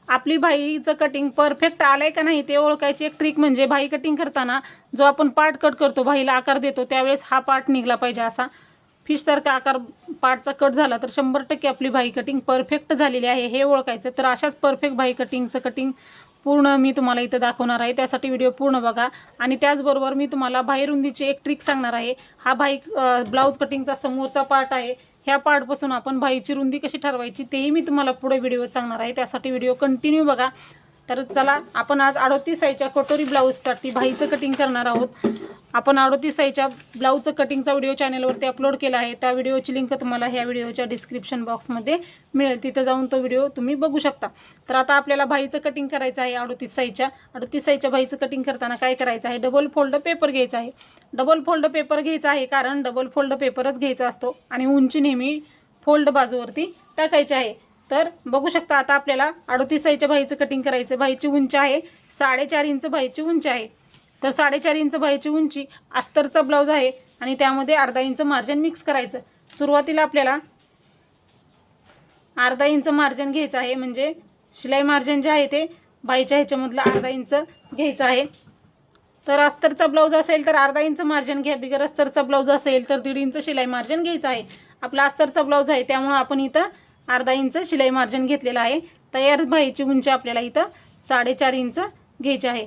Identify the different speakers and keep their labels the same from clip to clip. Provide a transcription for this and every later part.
Speaker 1: आपली भाईचं cutting perfect आलंय का नाही ते ओळखायची एक ट्रिक म्हणजे भाई कटिंग करताना जो आपण पार्ट कट करतो, भाईला आकार देतो, त्यावेळेस हा पार्ट निघला पाहिजे. असा फिशसारखा आकार पार्टचा कट झाला तर 100% आपली भाई कटिंग परफेक्ट झालेली आहे हे ओळखायचं. तर अशाच परफेक्ट भाई कटिंगचं कटिंग पूर्ण मी तुम्हाला इथं दाखवणार आहे, त्यासाठी व्हिडिओ पूर्ण बघा. आणि त्याचबरोबर मी तुम्हाला भाई रुंदीची एक ट्रिक सांगणार आहे. हा भाई ब्लाऊज कटिंगचा समोरचा पार्ट आहे. ह्या पार्टपासून आपण भाईची रुंदी कशी ठरवायची तेही मी तुम्हाला पुढे व्हिडिओत सांगणार आहे, त्यासाठी व्हिडिओ कंटिन्यू बघा. तर चला आपण आज 38 साईजच्या कटोरी ब्लाऊजसाठी भाईचं कटिंग करणार आहोत. आपण 38 साईजच्या ब्लाऊजचं कटिंगचा व्हिडिओ चॅनलवरती अपलोड केला आहे. त्या व्हिडिओची लिंक तुम्हाला ह्या व्हिडिओच्या डिस्क्रिप्शन बॉक्समध्ये मिळेल, तिथं जाऊन तो व्हिडिओ तुम्ही बघू शकता. तर आता आपल्याला भाईचं कटिंग करायचं आहे 38 साईजच्या भाईचं कटिंग करताना काय करायचं आहे, डबल फोल्ड पेपर घ्यायचा आहे. डबल फोल्ड पेपर घ्यायचा आहे कारण डबल फोल्ड पेपरच घ्यायचा असतो आणि उंची नेहमी फोल्ड बाजूवरती टाकायची आहे. तर बघू शकता आता आपल्याला 38 साईजच्या भाईचं कटिंग करायचं. भाईची उंची आहे 4.5 इंच भाईची उंची आहे. तर 4.5 इंच भाईची उंची अस्तरचा ब्लाऊज आहे आणि त्यामध्ये अर्धा इंच मार्जिन मिक्स करायचं. सुरुवातीला आपल्याला अर्धा इंच मार्जिन घ्यायचं आहे, म्हणजे शिलाई मार्जिन जे आहे ते भाईच्या ह्याच्यामधलं अर्धा इंच घ्यायचं आहे. तर अस्तरचा ब्लाऊज असेल तर अर्धा इंच मार्जिन घ्या, बिगर अस्तरचा ब्लाऊज असेल तर 1.5 इंच शिलाई मार्जिन घ्यायचं आहे. आपला अस्तरचा ब्लाऊज आहे त्यामुळे आपण इथं अर्धा इंच शिलाई मार्जिन घेतलेला आहे. तयार भाईची उंची आपल्याला इथं 4.5 इंच घ्यायची आहे.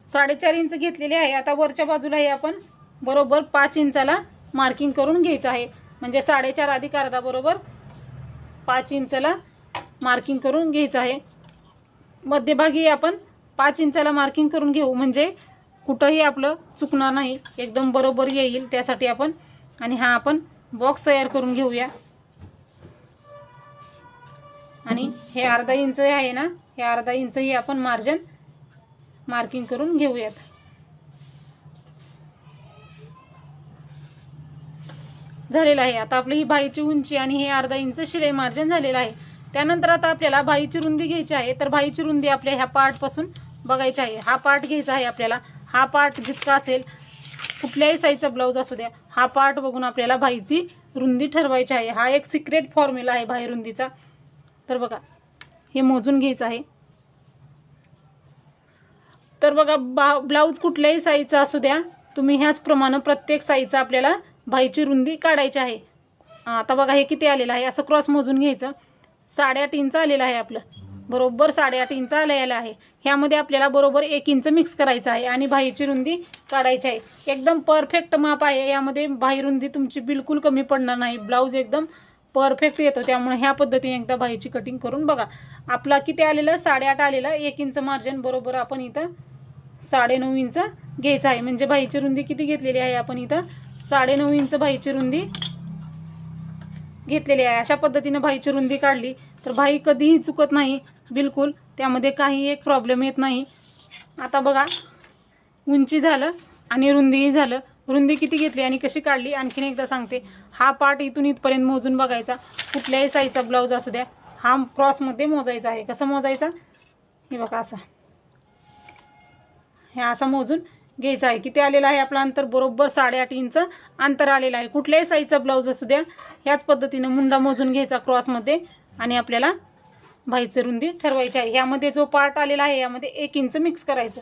Speaker 1: 4.5 इंच घेतलेली आहे. आता वरच्या बाजूला हे आपण बरोबर 5 इंचाला मार्किंग करून घ्यायचं आहे, म्हणजे 4.5 अधिक अर्धा बरोबर 5 इंचाला मार्किंग करून घ्यायचं आहे. मध्यभागी आपण 5 इंचाला मार्किंग करून घेऊ, म्हणजे कुठंही आपलं चुकणार नाही, एकदम बरोबर येईल त्यासाठी आपण. आणि हा आपण बॉक्स तयार करून घेऊया. आणि हे अर्धा इंच आहे ना, हे अर्धा इंच ही आपण मार्किंग करून घेऊयात. झालेलं आहे. आता आपली ही भाईची उंची आणि हे अर्धा इंच शिलाई मार्जिन झालेलं आहे. त्यानंतर आता आपल्याला भाईची रुंदी घ्यायची आहे. तर भाईची रुंदी आपल्या ह्या पार्टपासून बघायची आहे. हा पार्ट घ्यायचा आहे आपल्याला. हा पार्ट जितका असेल, कुठल्याही साईजचा ब्लाऊज असू द्या, हा पार्ट बघून आपल्याला भाईची रुंदी ठरवायची आहे. हा एक सिक्रेट फॉर्म्युला आहे भाई रुंदीचा. तर बघा हे मोजून घ्यायचं आहे. तर बघा ब्लाऊज कुठल्याही साईजचा असू द्या, तुम्ही ह्याचप्रमाणे प्रत्येक साईजचा आपल्याला भाईची रुंदी काढायची आहे. आता बघा हे किती आलेलं आहे, असं क्रॉस मोजून घ्यायचं. 8.5 इंच आलेलं आहे आपलं, बरोबर 8.5 इंच आलेलं आहे. ह्यामध्ये आपल्याला बरोबर 1 इंच मिक्स करायचं आहे आणि भाईची रुंदी काढायची आहे. एकदम परफेक्ट माप आहे. यामध्ये भाई रुंदी तुमची बिलकुल कमी पडणार नाही. ब्लाऊज एकदम परफेक्ट येतो. त्यामुळे ह्या पद्धतीने एकदा भाईची कटिंग करून बघा. आपला किती आलेलं, 8.5 आलेलं, 1 इंच मार्जिन बरोबर आपण इथं 9.5 इंच घ्यायचं आहे. म्हणजे भाईची रुंदी किती घेतलेली आहे आपण इथं 9.5 इंच भाईची रुंदी घेतलेली आहे. अशा पद्धतीने भाईची रुंदी काढली तर भाई कधीही चुकत नाही बिलकुल, त्यामध्ये काही एक प्रॉब्लेम येत नाही. आता बघा उंची झालं आणि रुंदीही झालं. रुंदी किती घेतली आणि कशी काढली आणखीन एकदा सांगते. हा पार्ट इथून इथपर्यंत मोजून बघायचा. कुठल्याही साईजचा ब्लाऊज असू द्या, हा क्रॉसमध्ये मोजायचा आहे. कसं मोजायचा, हे बघा असा, हे असं मोजून घ्यायचं आहे. किती आलेलं आहे आपलं अंतर, बरोबर 8.5 इंच अंतर आलेलं आहे. कुठल्याही साईजचा ब्लाऊज असू द्या, ह्याच पद्धतीने मुंडा मोजून घ्यायचा क्रॉसमध्ये आणि आपल्याला भाईची रुंदी ठरवायची आहे. ह्यामध्ये जो पार्ट आलेला आहे यामध्ये 1 इंच मिक्स करायचं.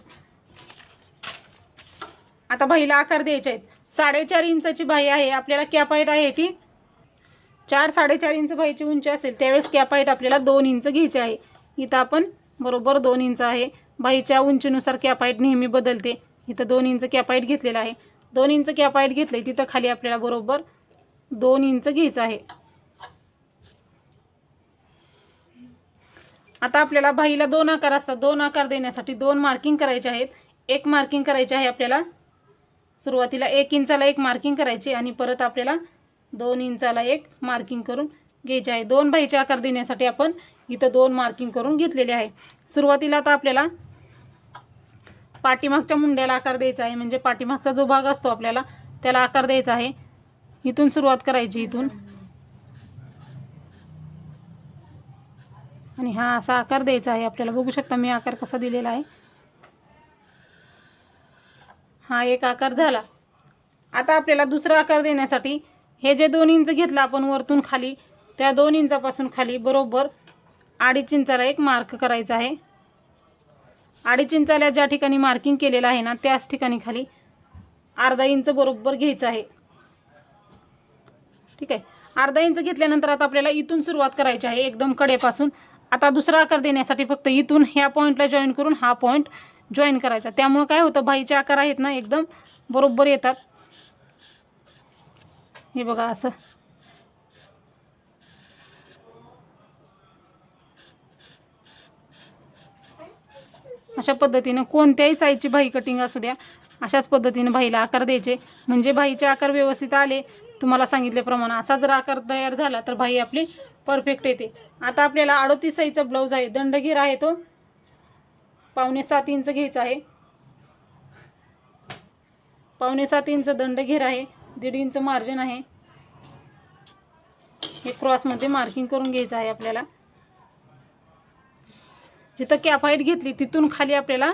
Speaker 1: आता भाईला आकार द्यायचे आहेत. 4.5 इंचाची भाई आहे, आपल्याला कॅप हाईट आहे ती 4-4.5 इंच भाईची उंची असेल त्यावेळेस कॅप हाईट आपल्याला 2 इंच घ्यायची आहे. इथं आपण बरोबर 2 इंच आहे. भाईच्या उंचीनुसार कॅप हाईट नेहमी बदलते. इथं 2 इंच कॅप हाईट घेतलेला आहे. 2 इंच कॅप हाईट घेतले, तिथं खाली आपल्याला बरोबर 2 इंच घ्यायचं आहे. आता आपल्याला भाईला 2 आकार असतात. 2 आकार देण्यासाठी 2 मार्किंग करायचे आहेत. एक मार्किंग करायचे आहे आपल्याला. सुरुवातीला 1 इंचाला एक मार्किंग करायची आणि परत आपल्याला 2 इंचाला एक मार्किंग करून घ्यायचे आहे. 2 भाईचे आकार देण्यासाठी आपण इथं 2 मार्किंग करून घेतलेले आहे. सुरुवातीला आता आपल्याला पाठीमागच्या मुंड्याला आकार द्यायचा आहे, म्हणजे पाठीमागचा जो भाग असतो आपल्याला त्याला आकार द्यायचा आहे. इथून सुरुवात करायची, इथून आणि हा असा आकार द्यायचा आहे आपल्याला. बघू शकता मी आकार कसा दिलेला आहे. हा एक आकार झाला. आता आपल्याला दुसरा आकार देण्यासाठी हे जे 2 इंच घेतला आपण वरतून खाली त्या 2 इंचापासून खाली बरोबर 2.5 इंचाला एक मार्क करायचा आहे। 2.5 इंचाला ज्या ठिकाणी मार्किंग केलेलं आहे ना त्याच ठिकाणी खाली अर्धा इंच बरोबर घ्यायचं आहे। ठीक आहे, अर्धा इंच घेतल्यानंतर आता आपल्याला इथून सुरुवात करायची आहे एकदम कडेपासून। आता दुसरा आकार देण्यासाठी फक्त इथून ह्या पॉईंटला जॉईन करून हा पॉईंट जॉईन करायचा। त्यामुळे काय होतं, बाहीचे आकार आहेत ना एकदम बरोबर येतात। हे बघा असं अशा पद्धतीने कोणत्याही साईजची बाही कटिंग असू द्या अशाच पद्धतीने बाहीला आकार द्यायचे, म्हणजे बाहीचे आकार व्यवस्थित आले तुम्हाला सांगितल्याप्रमाणे असा जर आकार तयार झाला तर बाही आपली परफेक्ट येते। आता आपल्याला 38 साईजचा ब्लाऊज आहे, दंडघेर आहे तो 5.75 इंच घ्यायचा आहे। 5.75 इंच दंडघेर आहे, 1.5 इंच मार्जिन आहे। हे क्रॉसमध्ये मार्किंग करून घ्यायचं आहे आपल्याला। जिथं कॅप हाईट घेतली तिथून खाली आपल्याला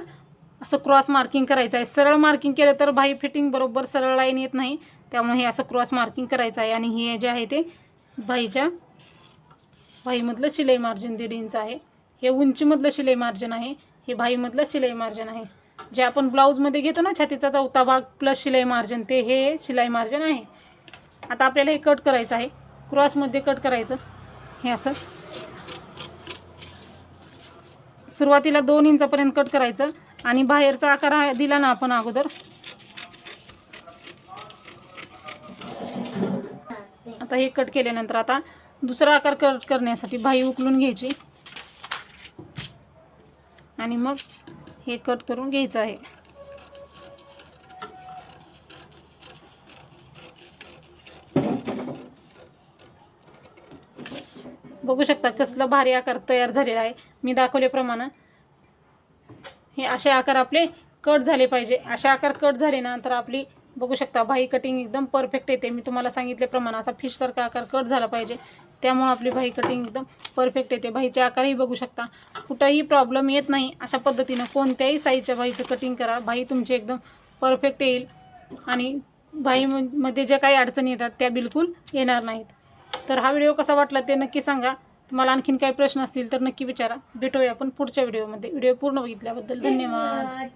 Speaker 1: असं क्रॉस मार्किंग करायचं आहे। सरळ मार्किंग केलं तर बाही फिटिंग बरोबर सरळ लाईन येत नाही, त्यामुळे हे असं क्रॉस मार्किंग करायचं आहे। आणि हे जे आहे ते बाहीमधलं शिलाई मार्जिन 1.5 इंच आहे। हे उंचीमधलं शिलाई मार्जिन आहे, हे बाहीमधलं शिलाई मार्जिन आहे। जे आपण ब्लाऊजमध्ये घेतो ना छातीचा चौथा भाग प्लस शिलाई मार्जिन, ते हे शिलाई मार्जिन आहे। आता आपल्याला हे कट करायचं आहे, क्रॉसमध्ये कट करायचं। हे असं सुरुवातीला 2 इंचापर्यंत कट करायचं आणि बाहेरचा आकार दिला ना आपण अगोदर, आता हे कट केल्यानंतर आता दुसरा आकार कट करण्यासाठी बाही उकलून घ्यायची आणि मग हे कट करून घ्यायचं आहे। बघू शकता कसला भारी आकार तयार झालेला आहे। मी दाखवल्याप्रमाणे हे असे आकार आपले कट झाले पाहिजे। असे आकार कट झाले ना तर आपली बघू शकता बाही कटिंग एकदम परफेक्ट येते। मी तुम्हाला सांगितल्याप्रमाणे असा फिश सारखा आकार कट झाला पाहिजे, त्यामुळे आपली बाही कटिंग एकदम परफेक्ट येते। बाहीचे आकारही बघू शकता, कुठेही प्रॉब्लेम येत नाही। अशा पद्धतीने कोणत्याही साईजच्या बाहीचं कटिंग करा, बाही तुमची एकदम परफेक्ट येईल आणि बाहीमध्ये ज्या काही अडचणी येतात त्या बिलकुल येणार नाहीत। तर हा व्हिडिओ कसा वाटला ते नक्की सांगा। तुम्हाला आणखीन काही प्रश्न असतील तर नक्की विचारा। भेटूया आपण पुढच्या व्हिडिओमध्ये। व्हिडिओ पूर्ण बघितल्याबद्दल धन्यवाद।